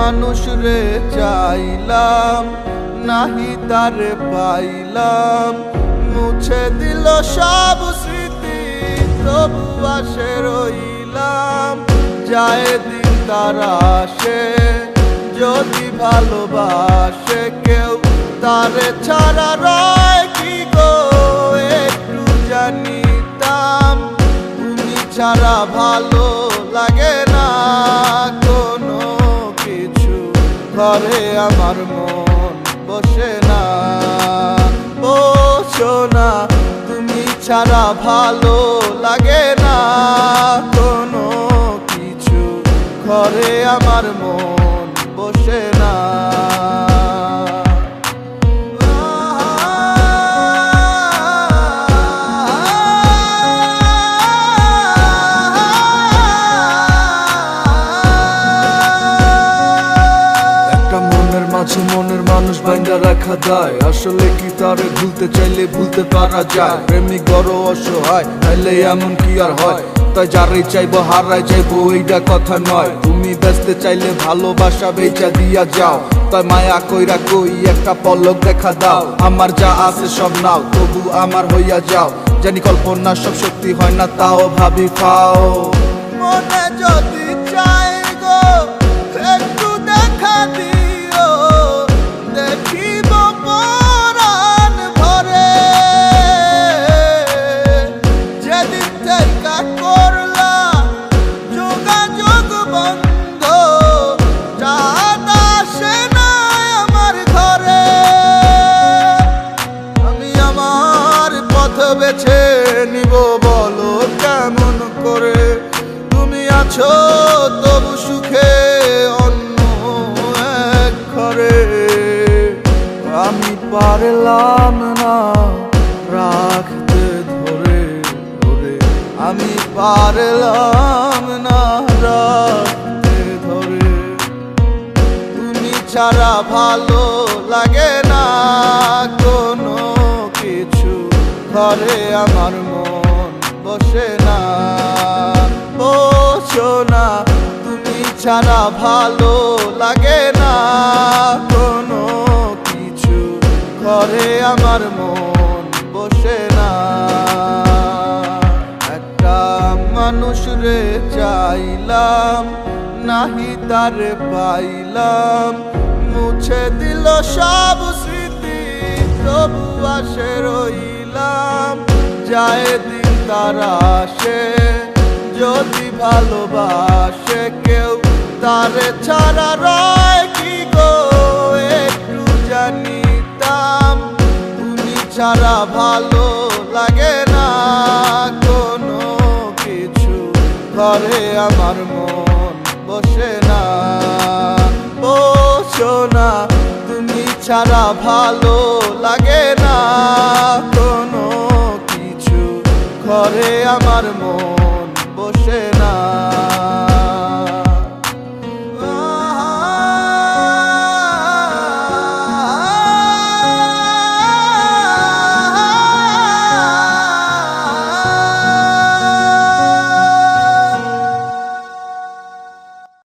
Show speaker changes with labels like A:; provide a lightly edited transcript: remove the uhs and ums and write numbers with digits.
A: মানুষ রে চাইলাম, নাহি তারে পাইলাম। মুছে দিল সব স্মৃতি, তবু আসে রইলাম। যায় দিন তার আসে, যদি ভালোবাসে কেউ তারে ছাড়া রয় কি গো। একটু জানিতাম তুমি ছাড়া ভালো লাগে না কোনো কিছু, ঘরে আমার মন বসে না। ও সোনা তুমি ছাড়া ভালো লাগে না কোনো কিছু, ঘরে আমার মন বসে না।
B: মনের মানুষ ভাঙা রাখা দায়, আসলে কি তারে ভুলতে চাইলে ভুলতে পারা যায়। প্রেমিক বড় অসহায়, নাইলে এমন কি আর হয়। তাই যারাই চাইবো হারাই যাইবো এইটা কথা নয়। তুমি বেচতে চাইলে ভালোবাসা বেচা দিয়া যাও, তাই মায়া কইরা কই একটা পলক দেখা দাও। আমার যা আছে সব নাও, তবু আমার হইয়া যাও। জানি কল্পনা সব সত্যি হয় না, তাও ভাবি পাও।
A: মনে যদি চাই গো একটু দেখা দিও, দেখিব পরাণ ভরে। যেদিন থেকে করলা যোগাযোগ বন্ধ, চাঁদ আসে না আমার ঘরে। আমি আমার পথ বেছে নিব, বলো কেমন করে। তুমি আছো তবু সুখে অন্য এক ঘরে। আমি পারলাম না রাখতে ধরে ধরে, আমি পারলাম না রাখতে ধরে। তুমি ছাড়া ভালো লাগে না কোনো কিছু, ঘরে আমার মন বসে না। ও সোনা তুমি ছাড়া ভালো লাগে না কোনো কিছু, ঘরে আমার মন বসে না। একটা মানুষ রে চাইলাম, নাহি তারে পাইলাম। মুছে দিল সব স্মৃতি, তবু আসে রইলাম। যায় দিন তার আসে, যদি ভালোবাসে কেউ তারে ছাড়া রয় কি গো। একটু জানিতাম তুমি ছাড়া ভালো লাগে না কোনো কিছু, ঘরে আমার মন বসে না। ও সোনা তুমি ছাড়া ভালো লাগে না কোনো কিছু, ঘরে আমার মন